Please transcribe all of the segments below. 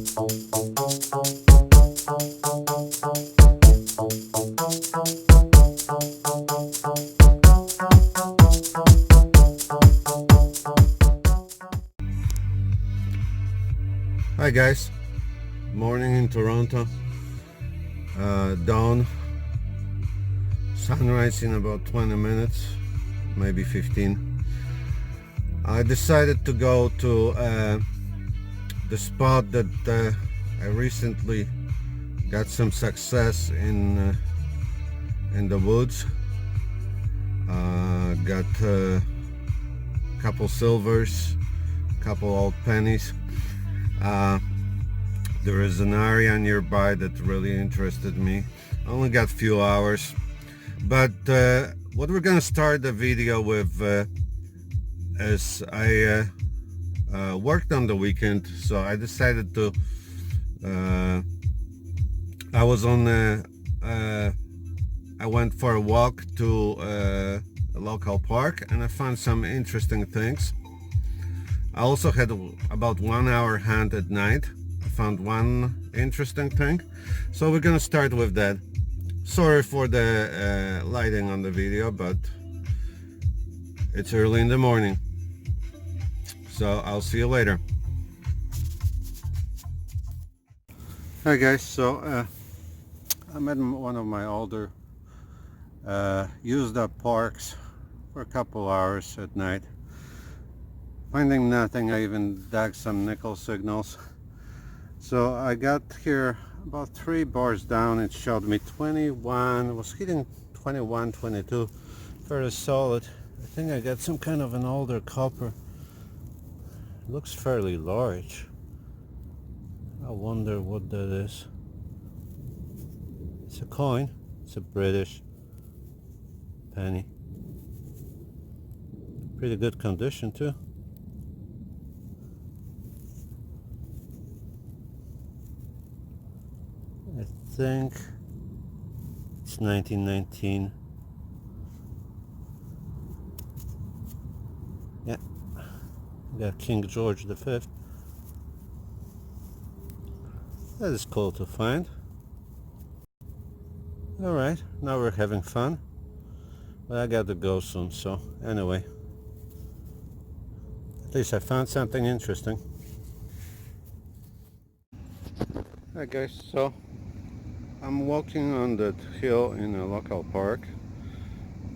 Hi guys, morning in Toronto, dawn, sunrise in about 20 minutes, maybe 15. I decided to go to the spot that I recently got some success in the woods. Got a couple silvers, couple old pennies. There is an area nearby that really interested me. I only got a few hours, but what we're gonna start the video with is I worked on the weekend, so I decided to I went for a walk to a local park and I found some interesting things. I also had about 1 hour hunt at night. I found one interesting thing, so we're gonna start with that. Sorry for the lighting on the video, but it's early in the morning, so I'll see you later. Hi guys, so I'm at one of my older used up parks for a couple hours at night. Finding nothing, I even dug some nickel signals. So I got here about 3 bars down. It showed me 21, was hitting 21, 22, fairly solid. I think I got some kind of an older copper. It looks fairly large. I wonder what that is. It's a coin. It's a British penny. Pretty good condition too. I think it's 1919. Yeah, got King George V. That is cool to find. Alright, now we're having fun. But I got to go soon, so anyway. At least I found something interesting. Hi guys, so I'm walking on that hill in a local park,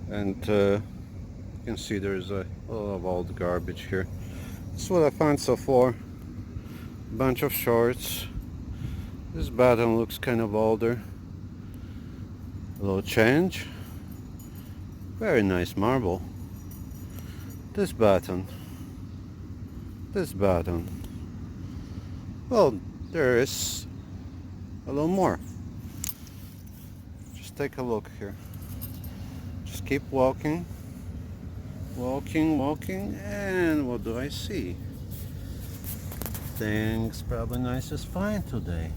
and you can see there's a lot of old garbage here. This is what I found so far. A bunch of shorts. This button looks kind of older. A little change. Very nice marble. This button. This button. Well, there is a little more. Just take a look here. Just keep walking. Walking, and what do I see? Things probably nice as fine today.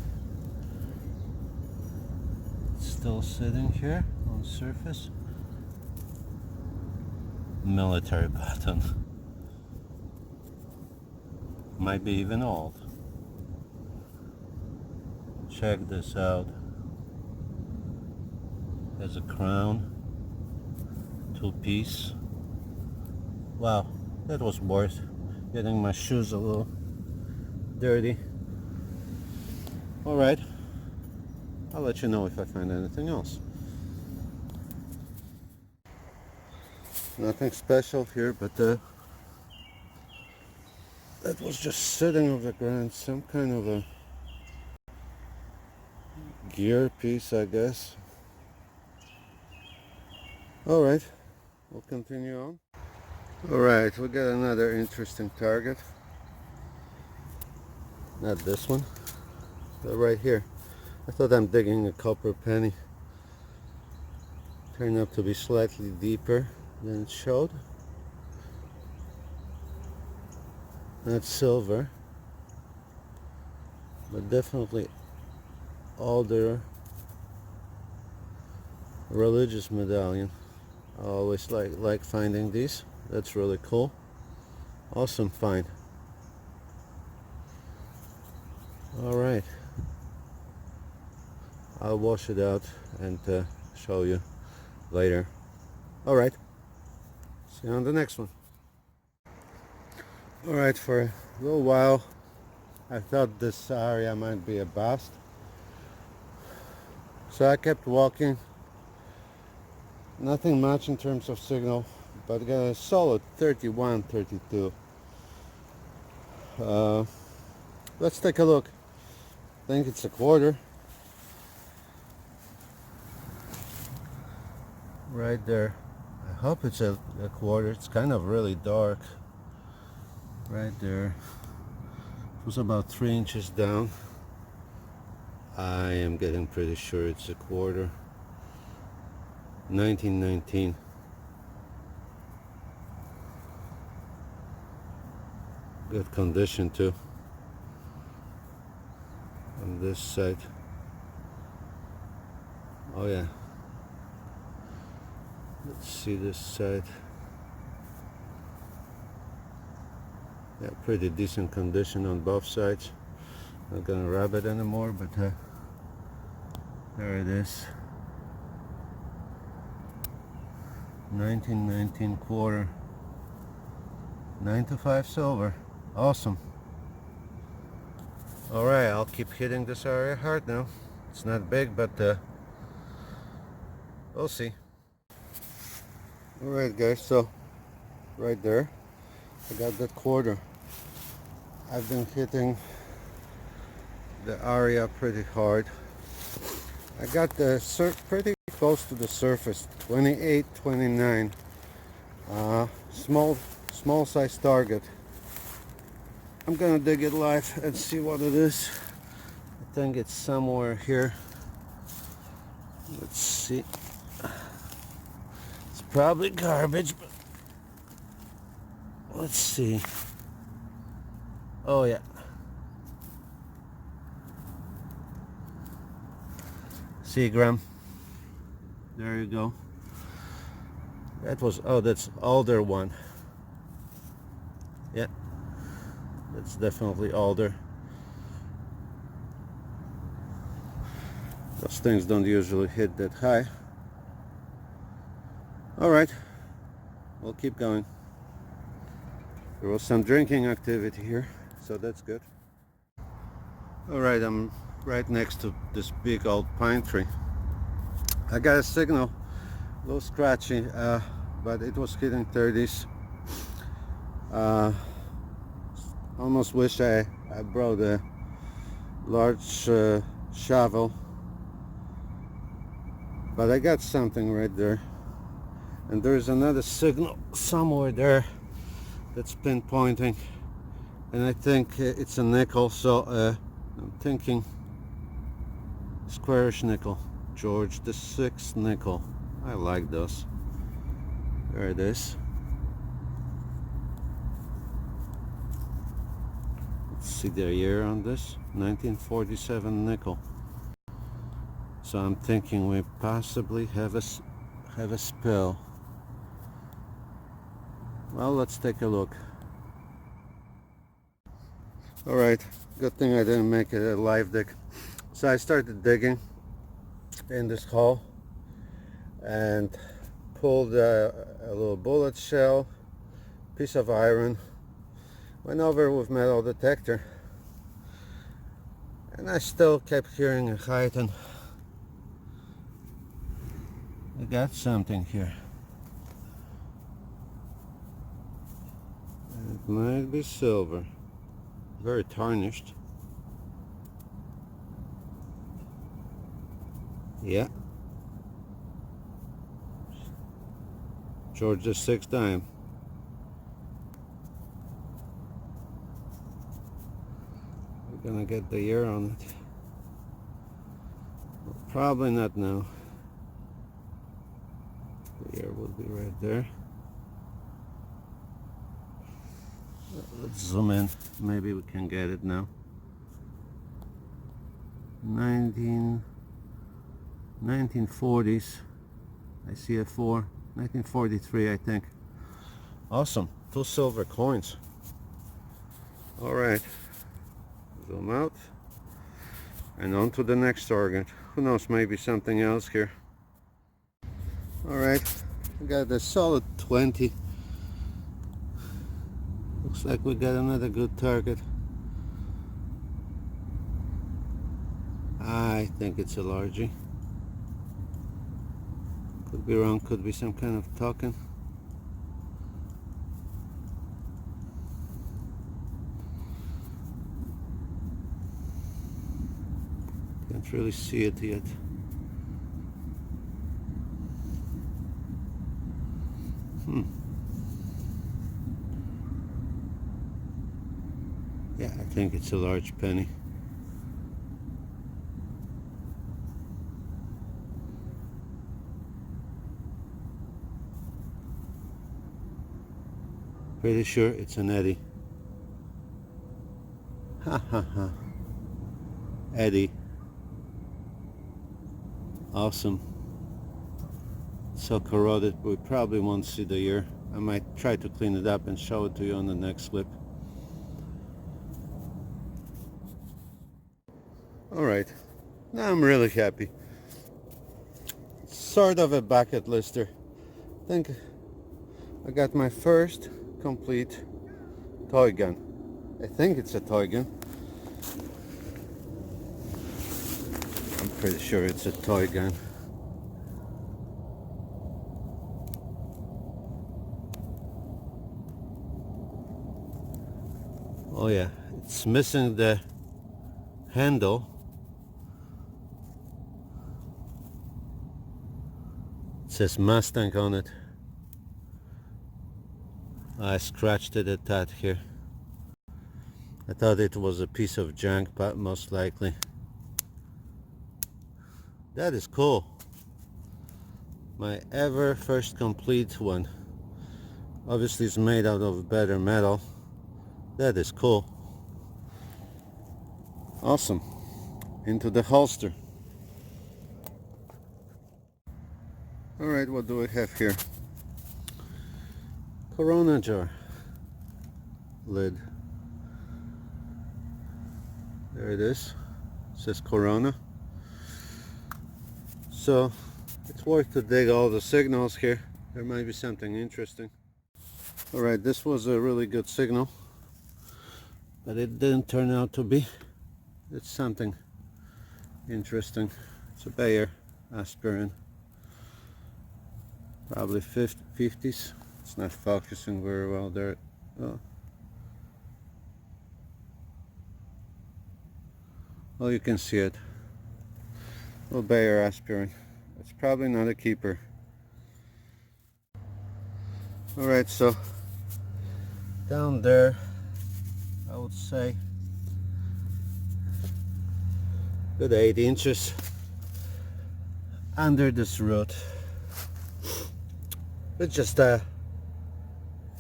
Still sitting here on the surface. Military button. Might be even old. Check this out. There's a crown. 2-piece. Wow, that was worth getting my shoes a little dirty. Alright, I'll let you know if I find anything else. Nothing special here, but that was just sitting on the ground, some kind of a gear piece, I guess. Alright, we'll continue on. Alright, we got another interesting target. Not this one, but right here. I thought I'm digging a copper penny. Turned out to be slightly deeper than it showed. Not silver, but definitely older religious medallion. I always like finding these. That's really cool. Awesome find. All right. I'll wash it out and show you later. Alright, see you on the next one. Alright, for a little while I thought this area might be a bust, so I kept walking. Nothing much in terms of signal, but got a solid 31, 32. Let's take a look. I think it's a quarter. Right there. I hope it's a quarter. It's kind of really dark. Right there. It was about 3 inches down. I am getting pretty sure it's a quarter. 1919. Good condition too. On this side. Oh yeah. Let's see this side. Yeah, pretty decent condition on both sides. Not gonna rub it anymore, but there it is. 1919 quarter. 9 to 5 silver. Awesome. Alright, I'll keep hitting this area hard now. It's not big, but we'll see. Alright guys, so right there I got that quarter. I've been hitting the area pretty hard. I got the pretty close to the surface, 28, 29. Small size target. I'm gonna dig it live and see what it is. I think it's somewhere here. Let's see. It's probably garbage, but let's see. Oh yeah. Seagram. There you go. That was, oh, that's older one. Yeah. That's definitely older. Those things don't usually hit that high. Alright. We'll keep going. There was some drinking activity here, so that's good. Alright, I'm right next to this big old pine tree. I got a signal, a little scratchy, but it was hitting 30s. Almost wish I brought a large shovel, but I got something right there. And there's another signal somewhere there that's pinpointing, and I think it's a nickel, so I'm thinking squarish nickel, George the 6th nickel. I like those. There it is. Let's see the year on this, 1947 nickel. So I'm thinking we possibly have a spill. Well, let's take a look. Alright, good thing I didn't make it a live dig. So I started digging in this hole and pulled a little bullet shell, piece of iron, went over with metal detector, and I still kept hearing a heighten. I got something here. It might be silver. Very tarnished. Yeah. George the 6th dime. We're gonna get the year on it. Probably not now. The year will be right there. Let's zoom in. Maybe we can get it now. 1940s. I see a 4. 1943, I think. Awesome. 2 silver coins. Alright. Zoom out. And on to the next target. who knows, maybe something else here. Alright, we got a solid 20. Looks like we got another good target. I think it's a largie. Could be wrong, could be some kind of token. Can't really see it yet. Yeah, I think it's a large penny. Pretty sure it's an eddy. Ha ha ha. Eddy. Awesome. So corroded, we probably won't see the ear. I might try to clean it up and show it to you on the next clip. Alright, now I'm really happy. Sort of a bucket lister. I think I got my first complete toy gun. I think it's a toy gun. I'm pretty sure it's a toy gun. Oh yeah, it's missing the handle. It says Mustang on it. I scratched it a tad here. I thought it was a piece of junk, but most likely. That is cool. My ever first complete one. Obviously it's made out of better metal. That is cool. Awesome. Into the holster. Alright, what do we have here? Corona jar. Lid. There it is. It says Corona. So it's worth to dig all the signals here. There might be something interesting. Alright, this was a really good signal, but it didn't turn out to be. It's something interesting. It's a Bayer aspirin. Probably 50s. It's not focusing very well there. Oh. Well, you can see it. Little Bayer aspirin. It's probably not a keeper. Alright, so down there, I would say good 8 inches under this root. It's just I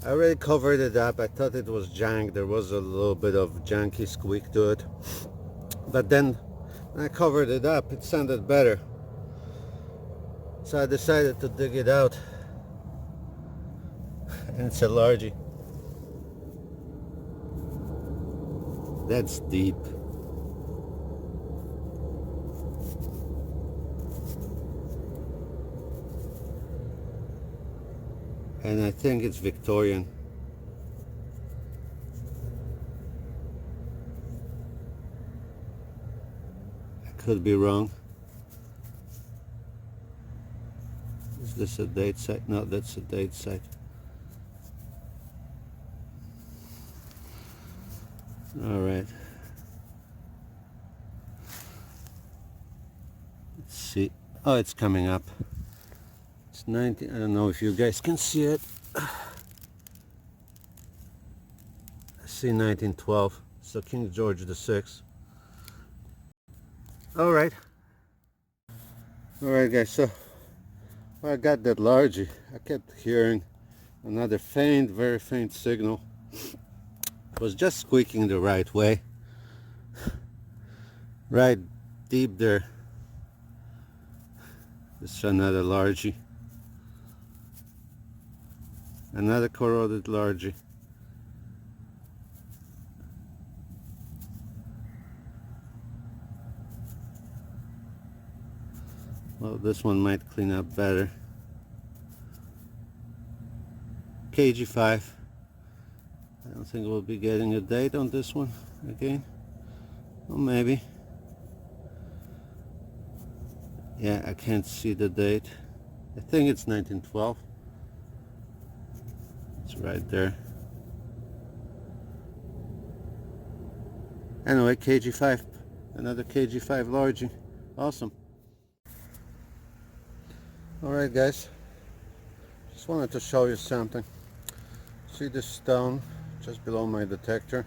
already covered it up. I thought it was junk. There was a little bit of junky squeak to it, but then when I covered it up, it sounded better, so I decided to dig it out. And it's a largie. That's deep. And I think it's Victorian. I could be wrong. Is this a date site? No, that's a date site. All right. Let's see. Oh, it's coming up. It's 19. I don't know if you guys can see it. I see 1912. So King George VI. All right. All right, guys. So I got that largie. I kept hearing another faint, very faint signal. It was just squeaking the right way. Right deep there. It's another largie. Another corroded largie. Well, this one might clean up better. KG5. I don't think we'll be getting a date on this one again. Or maybe. Yeah, I can't see the date. I think it's 1912. It's right there. Anyway, KG5. Another KG5 largie. Awesome. Alright guys, just wanted to show you something. See this stone just below my detector?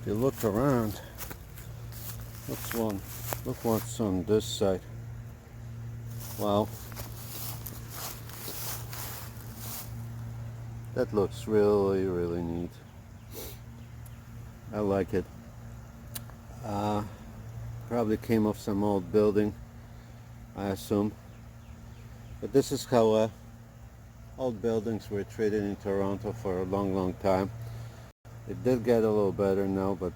If you look around, look what's on this side. Wow, that looks really neat. I like it. Probably came off some old building, I assume. But this is how old buildings were treated in Toronto for a long time. It did get a little better now, but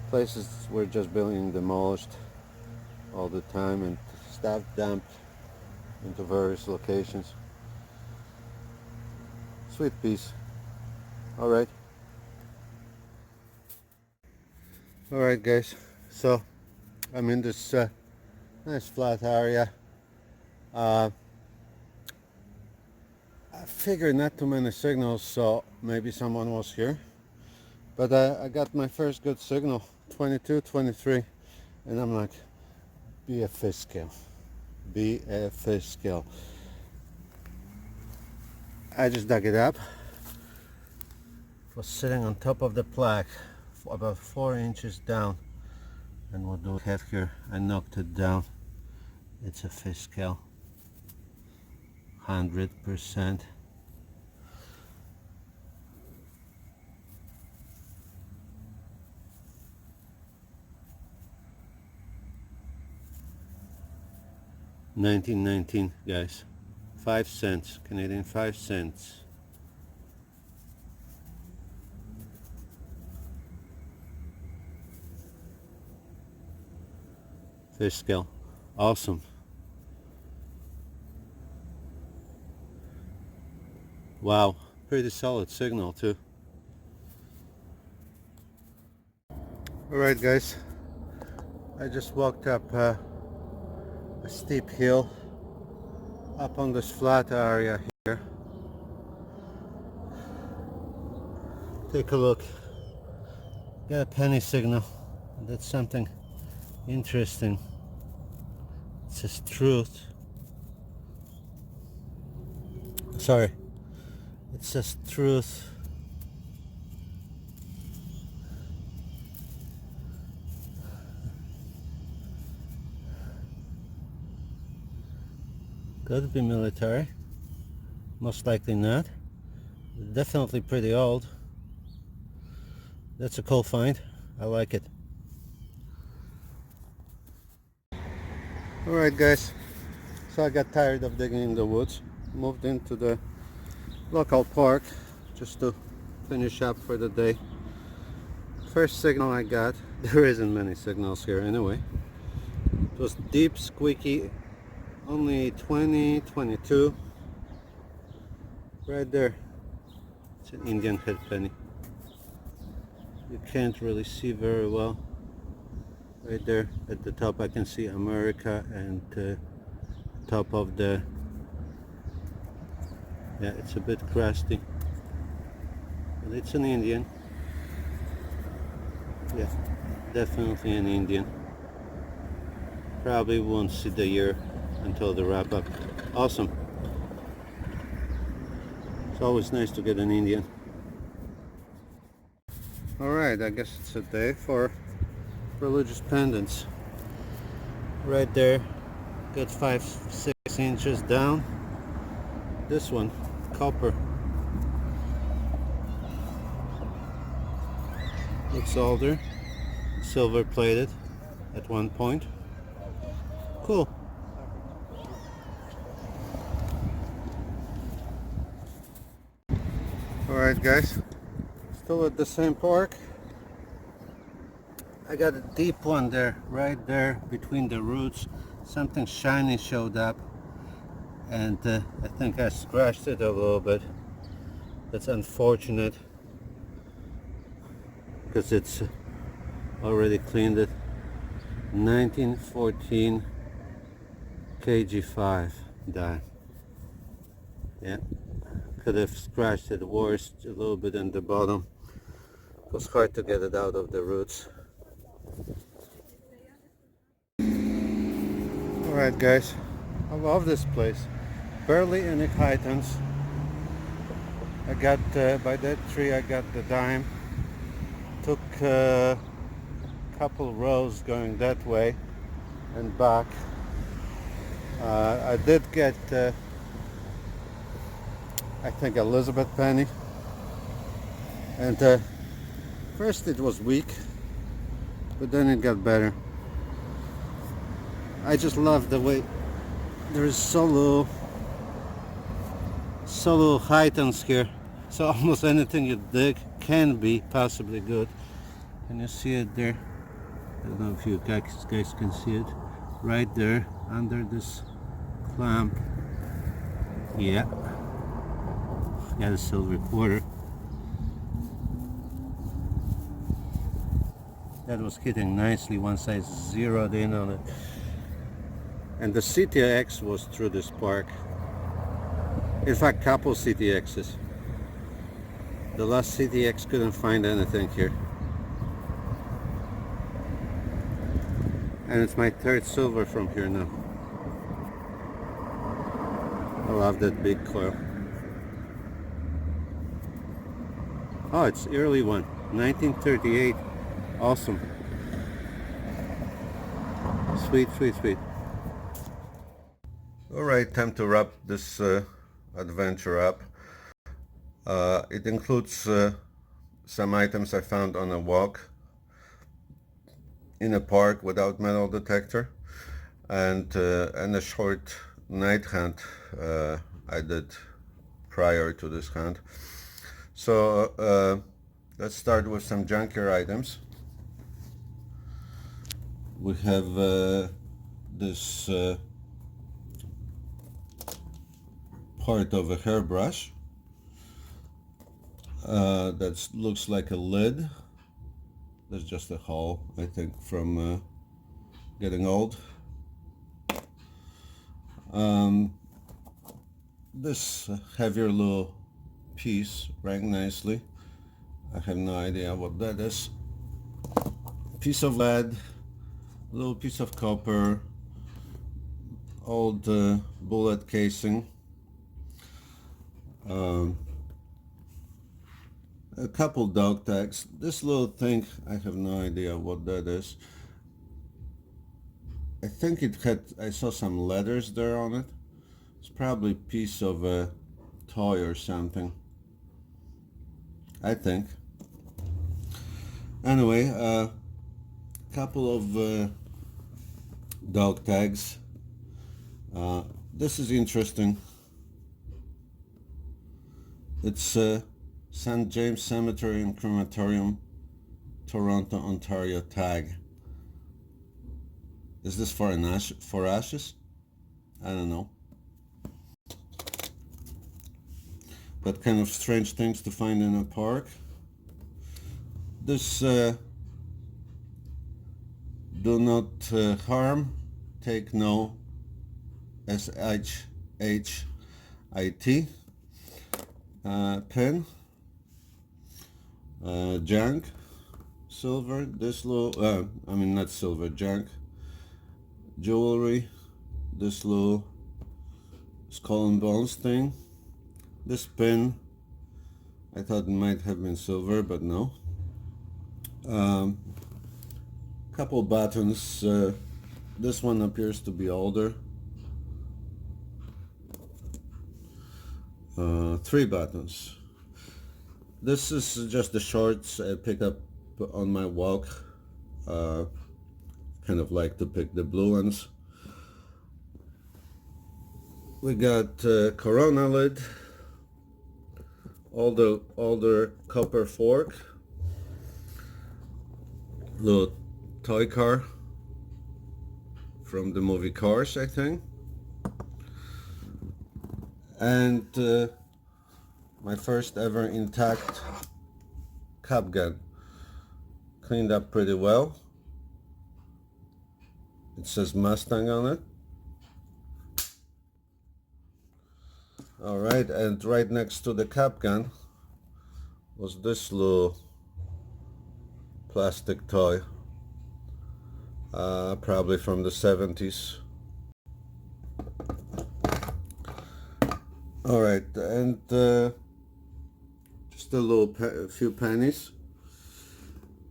places were just being demolished all the time and stuff dumped into various locations. Sweet piece. Alright. Alright guys, so I'm in this nice flat area. I figured not too many signals, so maybe someone was here. But I got my first good signal, 22, 23, and I'm like, be a fish scale. Be a fish scale. I just dug it up. It was sitting on top of the plaque, about 4 inches down. And what do we have here? I knocked it down. It's a fish scale. 100%. $19.19 guys. 5 cents. Canadian 5 cents. Fish scale. Awesome. Wow. Pretty solid signal too. Alright guys. I just walked up a steep hill up on this flat area here. Take a look. Got a penny signal. That's something interesting. It says truth. Sorry. It says truth. Could be military. Most likely not. Definitely pretty old. That's a cool find. I like it. Alright guys, so I got tired of digging in the woods, moved into the local park just to finish up for the day. First signal I got, there isn't many signals here anyway. It was deep, squeaky, only 20, 22. Right there, it's an Indian head penny. You can't really see very well. Right there at the top I can see America and top of the, yeah, it's a bit crusty, but it's an Indian. Yeah, definitely an Indian. Probably won't see the year until the wrap up. Awesome. It's always nice to get an Indian. Alright, I guess it's a day for religious pendants. Right there, got 5-6 inches down. This one, copper. Looks older, silver plated at one point. Cool. Alright guys, still at the same park. I got a deep one there, right there between the roots. Something shiny showed up, and I think I scratched it a little bit. That's unfortunate because it's already cleaned it. 1914 KG5 die. Yeah, could have scratched it worse a little bit in the bottom. It was hard to get it out of the roots. Alright guys, I love this place. Barely any chitons. I got, by that tree I got the dime. Took a couple rows going that way and back. I did get, I think, Elizabeth Penny. And first it was weak, but then it got better. I just love the way there is so little chitons here. So almost anything you dig can be possibly good. Can you see it there? I don't know if you guys can see it. Right there under this clamp. Yeah. Got a silver quarter. That was hitting nicely once I zeroed in on it. And the CTX was through this park. In fact, couple CTXs. The last CTX couldn't find anything here. And it's my third silver from here now. I love that big coil. Oh, it's early one, 1938. Awesome. Sweet, sweet, sweet. Alright, time to wrap this adventure up. It includes some items I found on a walk in a park without metal detector, and a short night hunt I did prior to this hunt. So let's start with some junkier items. We have this part of a hairbrush that looks like a lid. There's just a hole, I think, from getting old. This heavier little piece rang nicely. I have no idea what that is. Piece of lead, little piece of copper, old bullet casing. A couple dog tags. This little thing, I have no idea what that is. I think it had, I saw some letters there on it. It's probably a piece of a toy or something, I think. Anyway, a couple of dog tags. This is interesting. It's St. James Cemetery and Crematorium, Toronto, Ontario tag. Is this for ashes? I don't know. But kind of strange things to find in a park. This do not harm, take no, SHHIT pin. Junk, silver, this little, I mean not silver, junk, jewelry, this little skull and bones thing, this pin, I thought it might have been silver, but no. Couple buttons, this one appears to be older. 3 buttons. This is just the shorts I pick up on my walk. Kind of like to pick the blue ones. We got Corona lid, older copper fork, little toy car from the movie Cars, I think. And my first ever intact cap gun. Cleaned up pretty well. It says Mustang on it. Alright, and right next to the cap gun was this little plastic toy, probably from the 70s. Alright, and just a few pennies.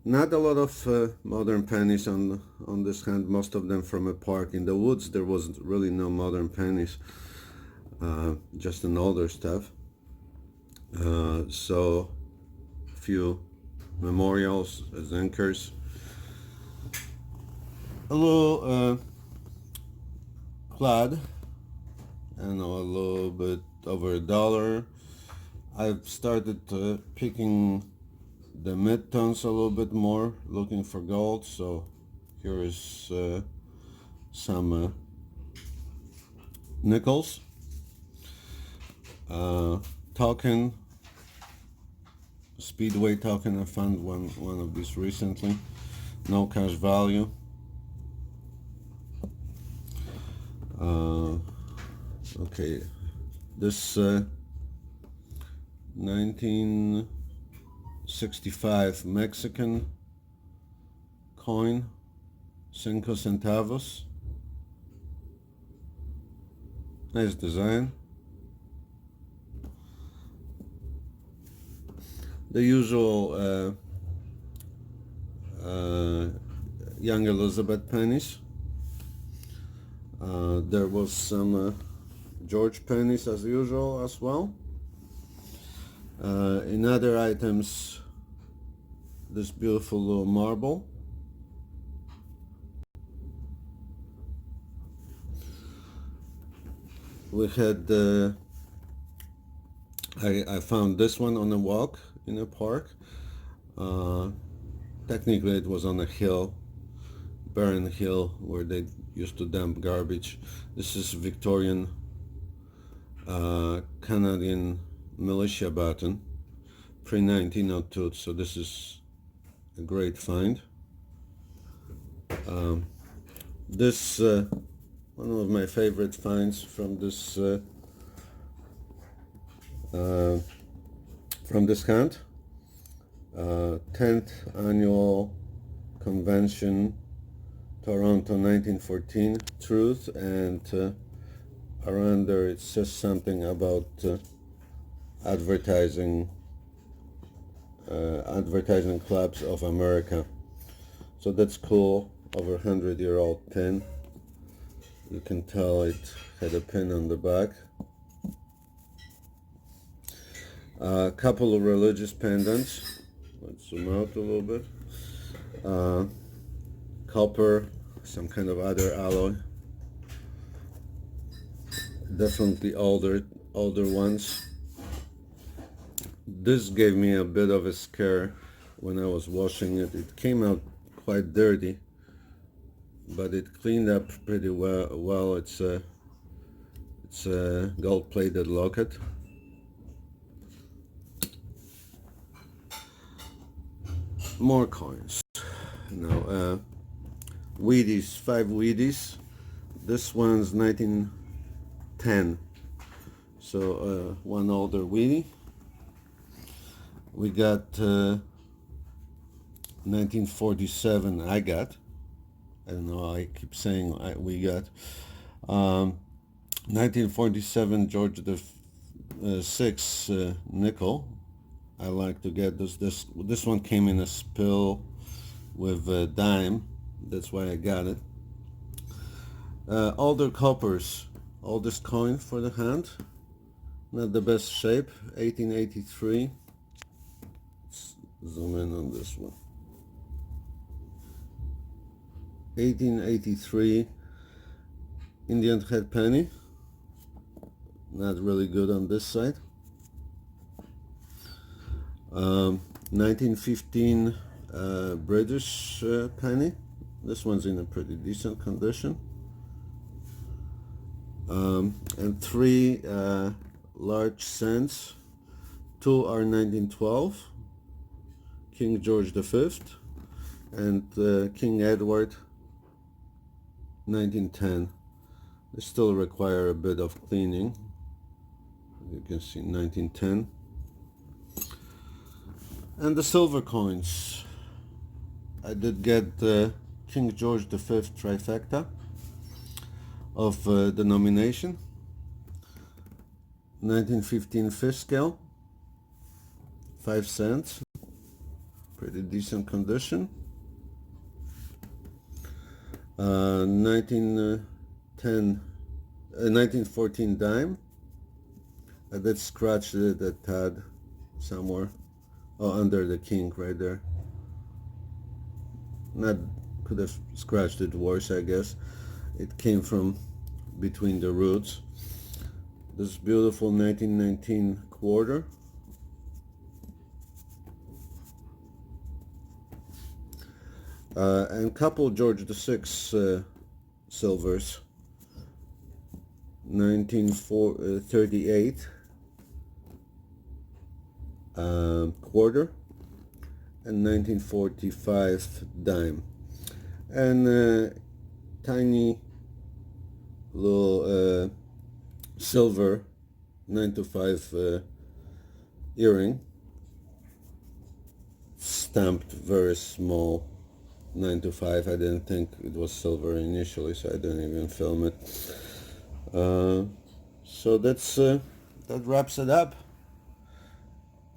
Not a lot of modern pennies on this hand, most of them from a park in the woods. There was really no modern pennies, just an older stuff. So a few memorials, zinkers, a little plaid, I don't know, a little bit over $1. I've started picking the mid-tones a little bit more, looking for gold. So here is some nickels, token, Speedway token. I found one of these recently, no cash value. Okay, this 1965 Mexican coin, 5 centavos. Nice design. The usual Young Elizabeth pennies. There was some George pennies as usual as well. In other items, this beautiful little marble. We had I found this one on a walk in a park. Technically it was on a hill, barren hill, where they used to dump garbage. This is Victorian Canadian militia baton, pre-1902, so this is a great find. This one of my favorite finds from this hunt. 10th annual convention, Toronto 1914, truth, and around there it says something about advertising clubs of America. So that's cool. Over 100-year-old pin. You can tell it had a pin on the back. A couple of religious pendants. Let's zoom out a little bit. Copper, some kind of other alloy. Definitely older ones. This gave me a bit of a scare when I was washing it. It came out quite dirty, but it cleaned up pretty well. It's a gold-plated locket. More coins. Now, Wheaties, 5 Wheaties. This one's 1910, so one older Wheatie. We got 1947. I don't know, I keep saying we got 1947 George the Sixth nickel. I like to get this one came in a spill with a dime. That's why I got it. Older coppers, oldest coin for the hand. Not the best shape. 1883. Let's zoom in on this one. 1883 Indian head penny. Not really good on this side. 1915 British penny. This one's in a pretty decent condition. And 3 large cents. 2 are 1912, King George V, and King Edward 1910. They still require a bit of cleaning. You can see 1910. And the silver coins. I did get the King George V trifecta of denomination. 1915 fish scale, 5 cents, pretty decent condition. 1914 dime. I did scratch it a tad somewhere. Oh, under the king right there. Could have scratched it worse, I guess. It came from between the roots. This beautiful 1919 quarter. And couple George VI silvers. 1938 quarter and 1945 dime, and tiny little silver 9 to 5 earring, stamped very small 9 to 5. I didn't think it was silver initially, so I didn't even film it. So that wraps it up.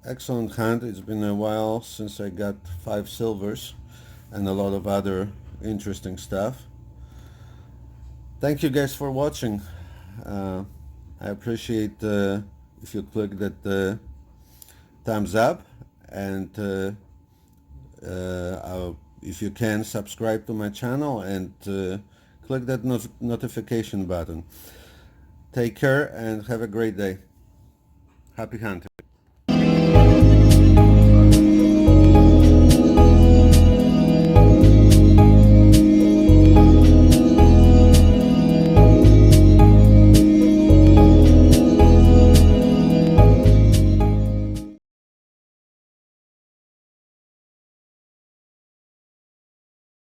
Excellent hand. It's been a while since I got 5 silvers and a lot of other interesting stuff. Thank you guys for watching. I appreciate if you click that thumbs up, and if you can, subscribe to my channel and click that notification button. Take care and have a great day. Happy hunting.